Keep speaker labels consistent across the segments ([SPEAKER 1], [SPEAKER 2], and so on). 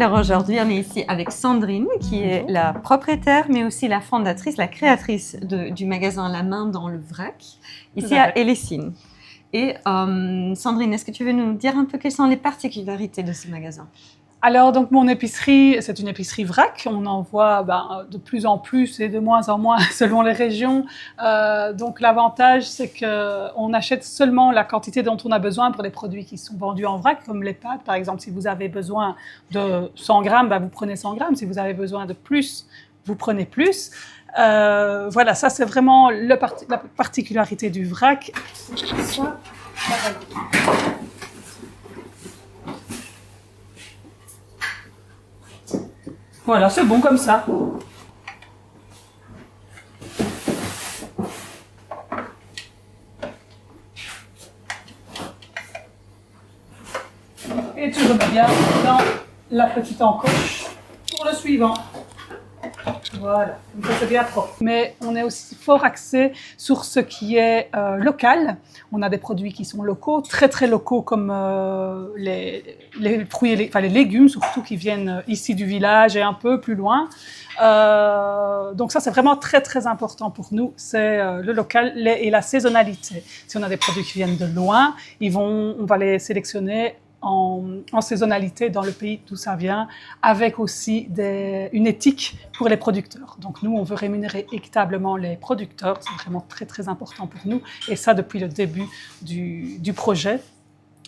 [SPEAKER 1] Alors aujourd'hui, on est ici avec Sandrine, qui est la propriétaire, mais aussi la fondatrice, la créatrice du magasin La Main dans le Vrac, ici à Hellessines. Et Sandrine, est-ce que tu veux nous dire un peu quelles sont les particularités de ce magasin?
[SPEAKER 2] Alors, donc, mon épicerie, c'est une épicerie vrac. On en voit de plus en plus et de moins en moins selon les régions. Donc, l'avantage, c'est qu'on achète seulement la quantité dont on a besoin pour les produits qui sont vendus en vrac, comme les pâtes. Par exemple, si vous avez besoin de 100 grammes, vous prenez 100 grammes. Si vous avez besoin de plus, vous prenez plus. Voilà, ça, c'est vraiment la particularité du vrac. Voilà, c'est bon comme ça. Et tu remets bien dans la petite encoche pour le suivant. Voilà, comme ça c'est bien propre. Mais on est aussi fort axé sur ce qui est local. On a des produits qui sont locaux, très très locaux, comme les fruits, les légumes surtout, qui viennent ici du village et un peu plus loin. Donc ça c'est vraiment très très important pour nous, c'est le local et la saisonnalité. Si on a des produits qui viennent de loin, on va les sélectionner en saisonnalité dans le pays d'où ça vient, avec aussi une éthique pour les producteurs. Donc nous, on veut rémunérer équitablement les producteurs, c'est vraiment très très important pour nous, et ça depuis le début du projet.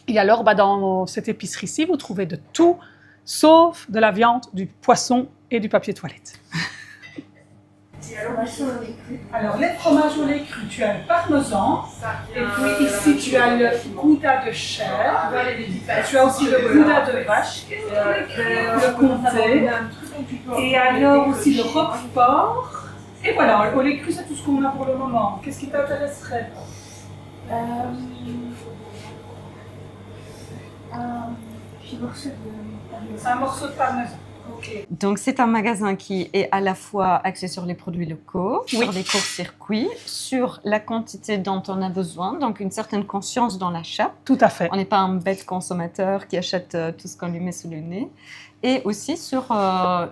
[SPEAKER 2] Et alors, dans cette épicerie-ci, vous trouvez de tout, sauf de la viande, du poisson et du papier toilette. Alors, les fromages au lait cru, tu as le parmesan, et puis ici tu as le gouda de chèvre, tu as aussi le gouda de vache, le comté, et alors aussi le roquefort. Et voilà, au lait cru, c'est tout ce qu'on a pour le moment. Qu'est-ce qui t'intéresserait?
[SPEAKER 3] Un petit morceau de parmesan.
[SPEAKER 2] C'est un morceau de parmesan. Okay.
[SPEAKER 1] Donc, c'est un magasin qui est à la fois axé sur les produits locaux, sur les courts-circuits, sur la quantité dont on a besoin, donc une certaine conscience dans l'achat.
[SPEAKER 2] Tout à fait.
[SPEAKER 1] On n'est pas un bête consommateur qui achète tout ce qu'on lui met sous le nez. Et aussi sur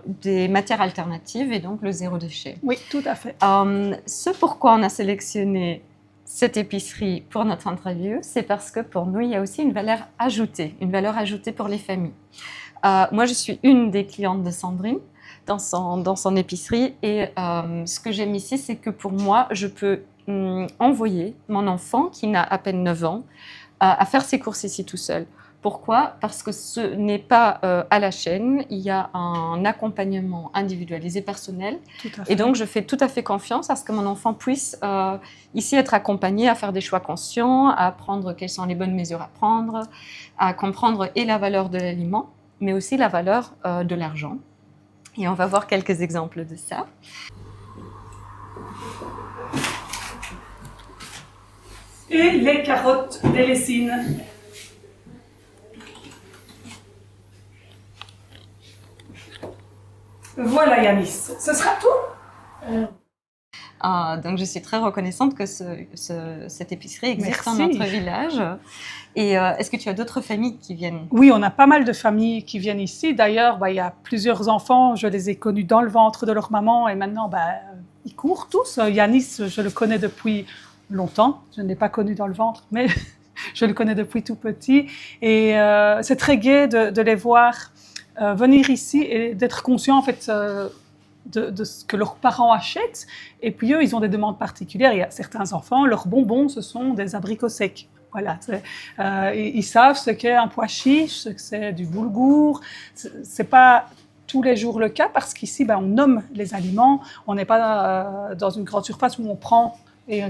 [SPEAKER 1] des matières alternatives et donc le zéro déchet.
[SPEAKER 2] Oui, tout à fait.
[SPEAKER 1] Ce pourquoi on a sélectionné cette épicerie pour notre interview, c'est parce que pour nous, il y a aussi une valeur ajoutée pour les familles. Moi, je suis une des clientes de Sandrine dans son épicerie et ce que j'aime ici, c'est que pour moi, je peux envoyer mon enfant qui n'a à peine 9 ans à faire ses courses ici tout seul. Pourquoi? Parce que ce n'est pas à la chaîne, il y a un accompagnement individualisé personnel et donc je fais tout à fait confiance à ce que mon enfant puisse ici être accompagné à faire des choix conscients, à apprendre quelles sont les bonnes mesures à prendre, à comprendre et la valeur de l'aliment, mais aussi la valeur de l'argent. Et on va voir quelques exemples de ça.
[SPEAKER 2] Et les carottes d'Hellessines. Voilà Yanis, ce sera tout.
[SPEAKER 1] Donc je suis très reconnaissante que cette épicerie existe dans notre village. Et est-ce que tu as d'autres familles qui viennent?
[SPEAKER 2] Oui, on a pas mal de familles qui viennent ici. D'ailleurs, il y a plusieurs enfants, je les ai connus dans le ventre de leur maman et maintenant, ils courent tous. Yanis, je le connais depuis longtemps. Je ne l'ai pas connu dans le ventre, mais je le connais depuis tout petit. Et c'est très gai de les voir venir ici et d'être conscients en fait de ce que leurs parents achètent. Et puis eux, ils ont des demandes particulières. Il y a certains enfants, leurs bonbons, ce sont des abricots secs. Voilà, ils savent ce qu'est un pois chiche, ce que c'est du boulgour. C'est pas tous les jours le cas parce qu'ici, on nomme les aliments. On n'est pas dans une grande surface où on prend et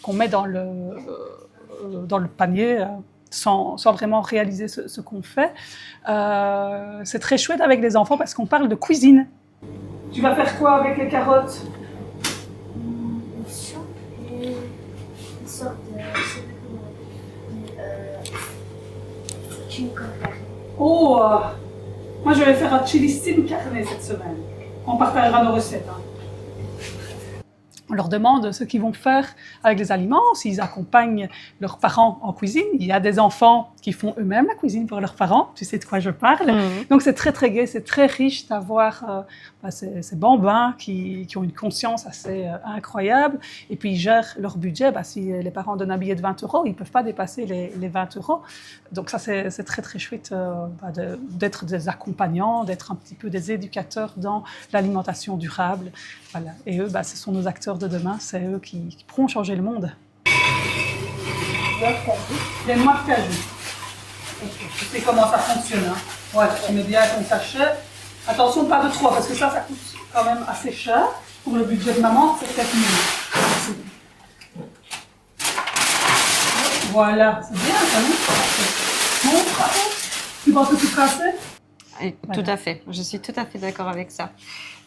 [SPEAKER 2] qu'on met dans le panier. Sans vraiment réaliser ce qu'on fait. C'est très chouette avec les enfants parce qu'on parle de cuisine. Tu vas faire quoi avec les carottes?
[SPEAKER 3] Une soupe et une sorte de chili con carne.
[SPEAKER 2] Oh, moi je vais faire un chili sin carne cette semaine. On partagera nos recettes. On leur demande ce qu'ils vont faire avec les aliments, s'ils accompagnent leurs parents en cuisine. Il y a des enfants qui font eux-mêmes la cuisine pour leurs parents, tu sais de quoi je parle. Donc c'est très très gai, c'est très riche d'avoir ces bambins qui ont une conscience assez incroyable. Et puis ils gèrent leur budget. Si les parents donnent un billet de 20 €, ils ne peuvent pas dépasser les 20 €. Donc ça c'est très très chouette d'être des accompagnants, d'être un petit peu des éducateurs dans l'alimentation durable. Voilà. Et eux, ce sont nos acteurs de demain, c'est eux qui pourront changer le monde. Les noix de cajou. Tu sais comment ça fonctionne. Hein. Voilà, tu mets bien ton sachet. Attention, pas de trop, parce que ça coûte quand même assez cher. Pour le budget de maman, c'est 4 000. Voilà, c'est bien, ça, non? Bon, bravo. Tu penses que tu casser?
[SPEAKER 1] Tout à fait, je suis tout à fait d'accord avec ça.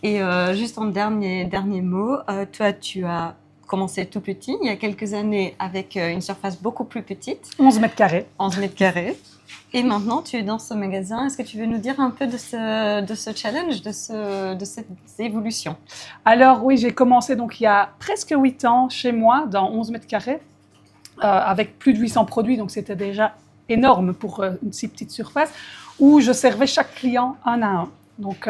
[SPEAKER 1] Et juste en dernier mot, toi, tu as commencé tout petit, il y a quelques années, avec une surface beaucoup plus petite.
[SPEAKER 2] 11 mètres carrés.
[SPEAKER 1] 11 mètres carrés. Et maintenant, tu es dans ce magasin. Est-ce que tu veux nous dire un peu de ce challenge, de cette évolution?
[SPEAKER 2] Alors oui, j'ai commencé donc il y a presque 8 ans chez moi, dans 11 mètres carrés, avec plus de 800 produits, donc c'était déjà énorme pour une si petite surface, où je servais chaque client un à un. Donc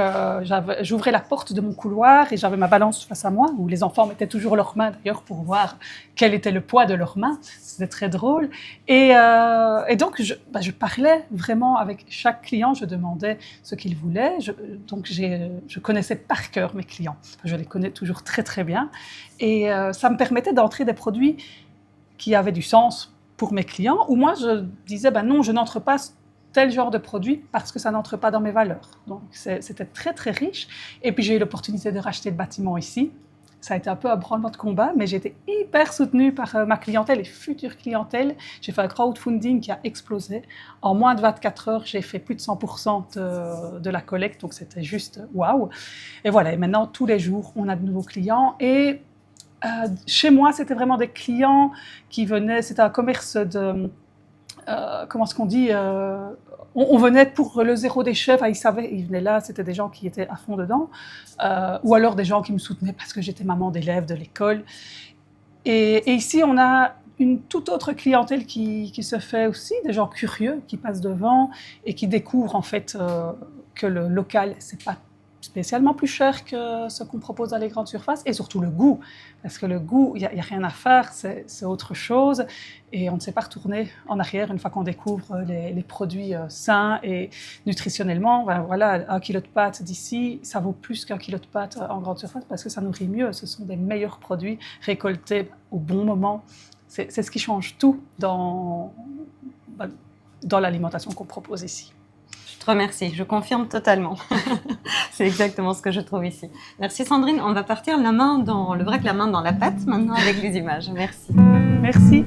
[SPEAKER 2] j'ouvrais la porte de mon couloir et j'avais ma balance face à moi, où les enfants mettaient toujours leurs mains d'ailleurs pour voir quel était le poids de leurs mains. C'était très drôle. Et donc je parlais vraiment avec chaque client, je demandais ce qu'il voulait. Donc je connaissais par cœur mes clients. Je les connais toujours très très bien. Et ça me permettait d'entrer des produits qui avaient du sens pour mes clients, où moi je disais non, je n'entre pas tel genre de produit parce que ça n'entre pas dans mes valeurs. Donc c'était très très riche. Et puis j'ai eu l'opportunité de racheter le bâtiment ici. Ça a été un peu un branle-bas de combat, mais j'ai été hyper soutenue par ma clientèle et future clientèle. J'ai fait un crowdfunding qui a explosé. En moins de 24 heures, j'ai fait plus de 100% de la collecte, donc c'était juste waouh. Et voilà, et maintenant tous les jours, on a de nouveaux clients. Et chez moi, c'était vraiment des clients qui venaient, c'était un commerce de... comment est-ce qu'on dit, on venait pour le zéro déchet, ils savaient, ils venaient là, c'était des gens qui étaient à fond dedans, ou alors des gens qui me soutenaient parce que j'étais maman d'élèves de l'école. Et ici, on a une toute autre clientèle qui se fait aussi, des gens curieux qui passent devant et qui découvrent en fait que le local, c'est pas spécialement plus cher que ce qu'on propose dans les grandes surfaces, et surtout le goût, parce que le goût, il n'y a rien à faire, c'est autre chose, et on ne sait pas retourner en arrière une fois qu'on découvre les produits sains et nutritionnellement. Voilà, 1 kilo de pâtes d'ici, ça vaut plus qu'1 kilo de pâtes en grande surface, parce que ça nourrit mieux, ce sont des meilleurs produits récoltés au bon moment. C'est ce qui change tout dans l'alimentation qu'on propose ici.
[SPEAKER 1] Je te remercie, je confirme totalement. C'est exactement ce que je trouve ici. Merci Sandrine, on va partir la main dans la pâte maintenant avec les images. Merci.
[SPEAKER 2] Merci.